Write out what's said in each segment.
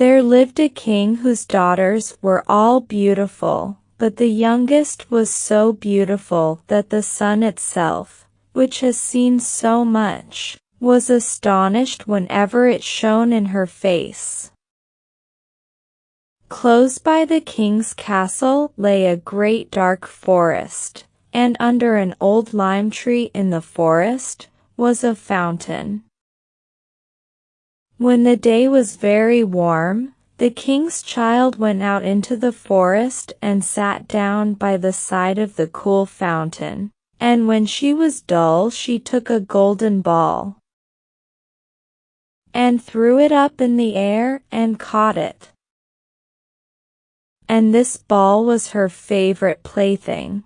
There lived a king whose daughters were all beautiful, but the youngest was so beautiful that the sun itself, which has seen so much, was astonished whenever it shone in her face. Close by the king's castle lay a great dark forest, and under an old lime tree in the forest was a fountain. When the day was very warm, the king's child went out into the forest and sat down by the side of the cool fountain, and when she was dull she took a golden ball and threw it up in the air and caught it. And this ball was her favorite plaything.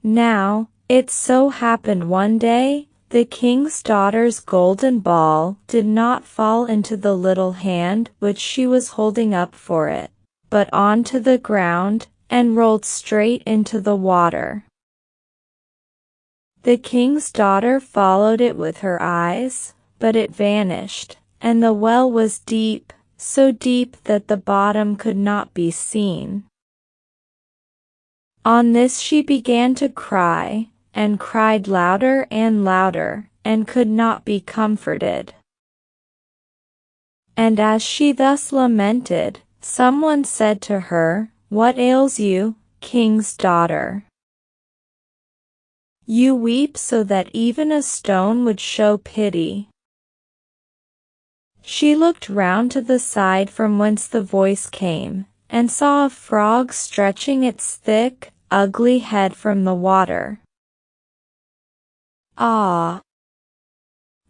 Now, it so happened one day, the king's daughter's golden ball did not fall into the little hand which she was holding up for it, but onto the ground, and rolled straight into the water. The king's daughter followed it with her eyes, but it vanished, and the well was deep, so deep that the bottom could not be seen. On this she began to cry, and cried louder and louder, and could not be comforted. And as she thus lamented, someone said to her, "What ails you, king's daughter? You weep so that even a stone would show pity." She looked round to the side from whence the voice came, and saw a frog stretching its thick, ugly head from the water. "Ah,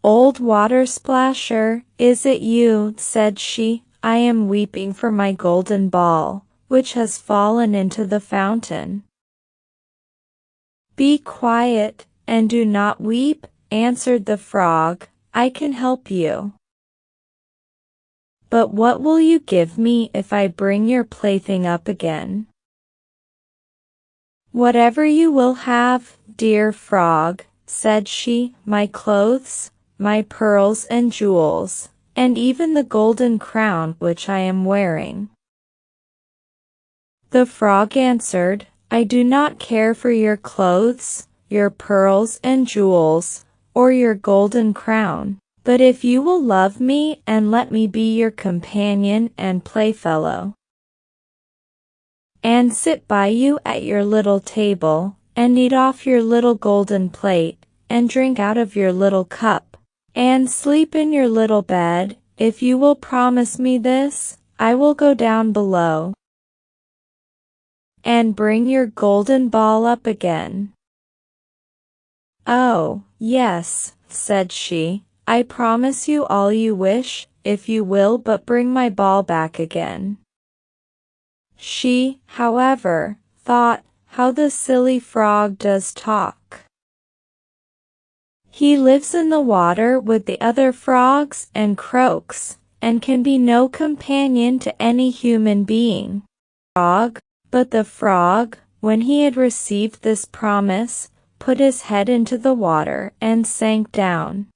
old water splasher, is it you?" said she. "I am weeping for my golden ball, which has fallen into the fountain." "Be quiet, and do not weep," answered the frog. "I can help you." "But what will you give me if I bring your plaything up again?" "Whatever you will have, dear frog," said she, "my clothes, my pearls and jewels, and even the golden crown which I am wearing." The frog answered, "I do not care for your clothes, your pearls and jewels, or your golden crown, but if you will love me and let me be your companion and playfellow, and sit by you at your little table, and eat off your little golden plate, and drink out of your little cup, and sleep in your little bed, if you will promise me this, I will go down below and bring your golden ball up again." "Oh, yes," said she, "I promise you all you wish, if you will but bring my ball back again." She, however, thought, "How the silly frog does talk. He lives in the water with the other frogs and croaks, and can be no companion to any human being." But the frog, when he had received this promise, put his head into the water and sank down.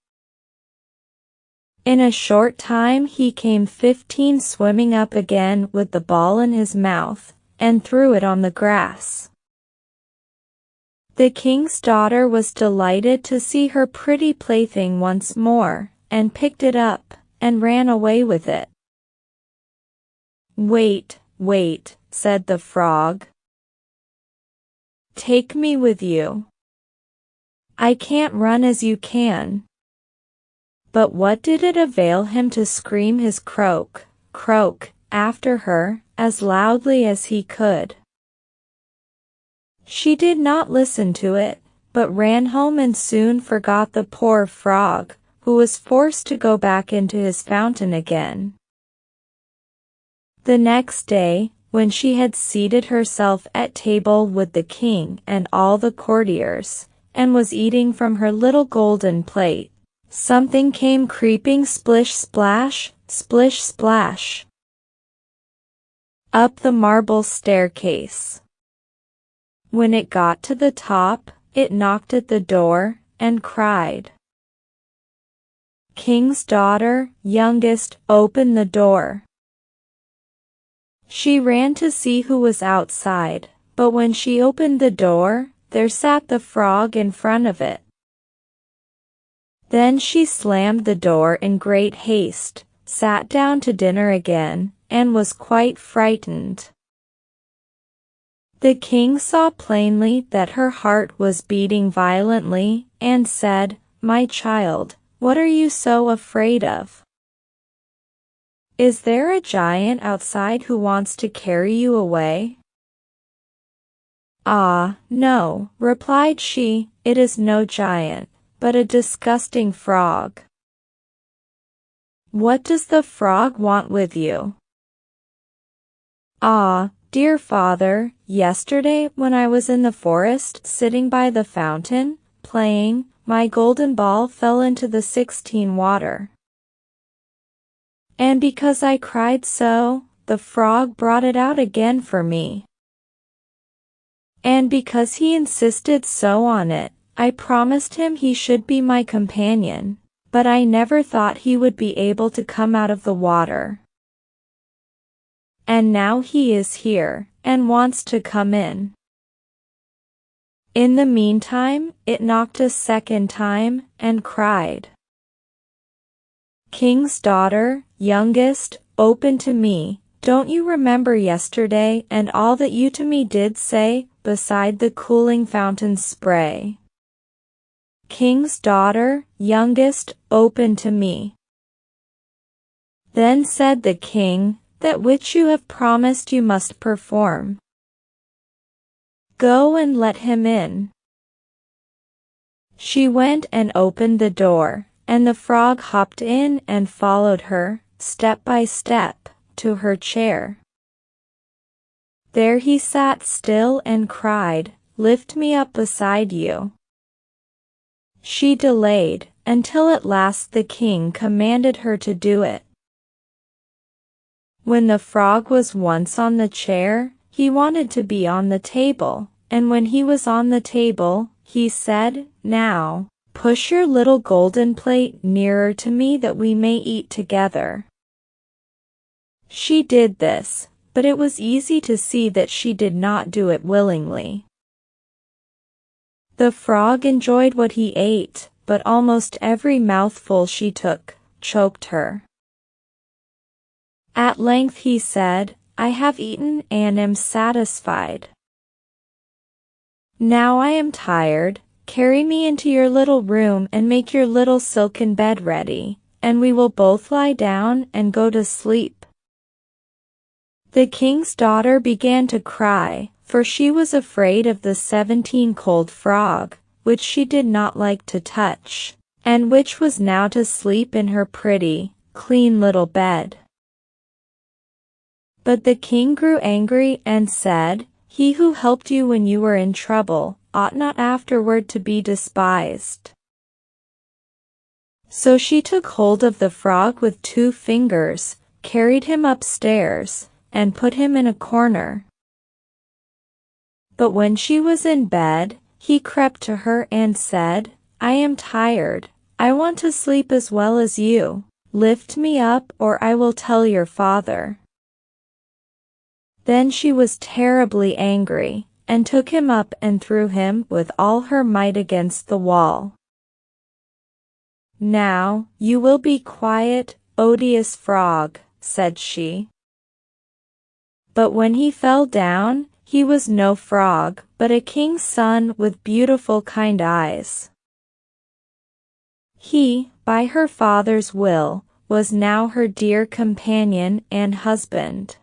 In a short time he came 15 swimming up again with the ball in his mouth, and threw it on the grass. The king's daughter was delighted to see her pretty plaything once more, and picked it up, and ran away with it. "Wait, wait," said the frog. "Take me with you. I can't run as you can." But what did it avail him to scream his croak, croak, after her, as loudly as he could? She did not listen to it, but ran home and soon forgot the poor frog, who was forced to go back into his fountain again. The next day, when she had seated herself at table with the king and all the courtiers, and was eating from her little golden plate, something came creeping splish splash, splish splash, up the marble staircase. When it got to the top, it knocked at the door, and cried, King's daughter, youngest, opened the door. She ran to see who was outside, but when she opened the door, there sat the frog in front of it. Then she slammed the door in great haste, sat down to dinner again, and was quite frightened. The king saw plainly that her heart was beating violently, and said, "My child, what are you so afraid of? Is there a giant outside who wants to carry you away?" "Ah, no," replied she, "it is no giant, but a disgusting frog." "What does the frog want with you?" "Ah, dear father, yesterday when I was in the forest sitting by the fountain, playing, my golden ball fell into the 16 water. And because I cried so, the frog brought it out again for me. And because he insisted so on it, I promised him he should be my companion, but I never thought he would be able to come out of the water. And now he is here, and wants to come in." In the meantime, it knocked a second time, and cried, "King's daughter, youngest, open to me, don't you remember yesterday and all that you to me did say, beside the cooling fountain's spray? King's daughter, youngest, open to me." Then said the king, "That which you have promised you must perform. Go and let him in." She went and opened the door, and the frog hopped in and followed her, step by step, to her chair. There he sat still and cried, "Lift me up beside you." She delayed, until at last the king commanded her to do it. When the frog was once on the chair, he wanted to be on the table, and when he was on the table, he said, "Now, push your little golden plate nearer to me that we may eat together." She did this, but it was easy to see that she did not do it willingly. The frog enjoyed what he ate, but almost every mouthful she took choked her. At length he said, "I have eaten and am satisfied. Now I am tired, carry me into your little room and make your little silken bed ready, and we will both lie down and go to sleep." The king's daughter began to cry, for she was afraid of the 17-cold frog, which she did not like to touch, and which was now to sleep in her pretty, clean little bed. But the king grew angry and said, "He who helped you when you were in trouble ought not afterward to be despised." So she took hold of the frog with 2 fingers, carried him upstairs, and put him in a corner. But when she was in bed, he crept to her and said, "I am tired, I want to sleep as well as you. Lift me up or I will tell your father." Then she was terribly angry, and took him up and threw him with all her might against the wall. "Now, you will be quiet, odious frog," said she. But when he fell down, he was no frog, but a king's son with beautiful kind eyes. He, by her father's will, was now her dear companion and husband.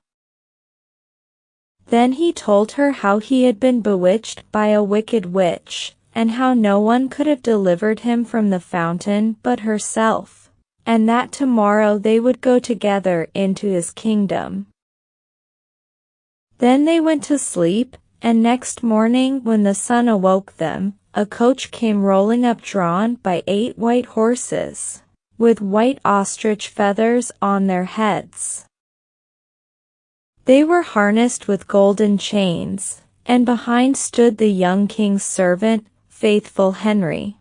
Then he told her how he had been bewitched by a wicked witch, and how no one could have delivered him from the fountain but herself, and that tomorrow they would go together into his kingdom. Then they went to sleep, and next morning when the sun awoke them, a coach came rolling up drawn by 8 white horses, with white ostrich feathers on their heads. They were harnessed with golden chains, and behind stood the young king's servant, faithful Henry.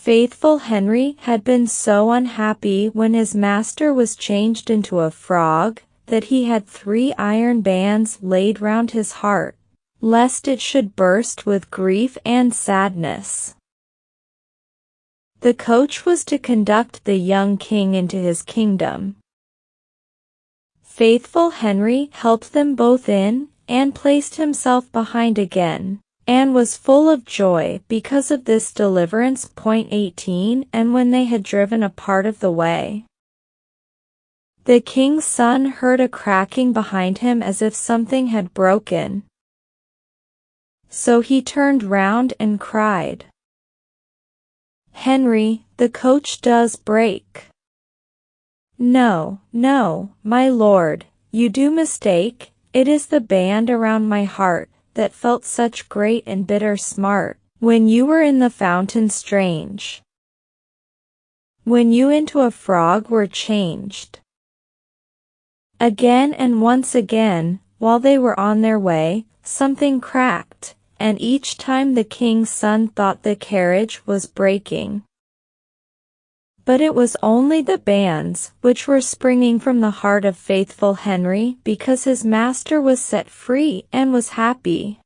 Faithful Henry had been so unhappy when his master was changed into a frog, that he had 3 iron bands laid round his heart, lest it should burst with grief and sadness. The coach was to conduct the young king into his kingdom. Faithful Henry helped them both in, and placed himself behind again, and was full of joy because of this deliverance. 18 And when they had driven a part of the way, the king's son heard a cracking behind him as if something had broken. So he turned round and cried, "Henry, the coach does break." "No, no, my lord, you do mistake, it is the band around my heart, that felt such great and bitter smart, when you were in the fountain strange, when you into a frog were changed." Again and once again, while they were on their way, something cracked, and each time the king's son thought the carriage was breaking. But it was only the bands, which were springing from the heart of faithful Henry, because his master was set free and was happy.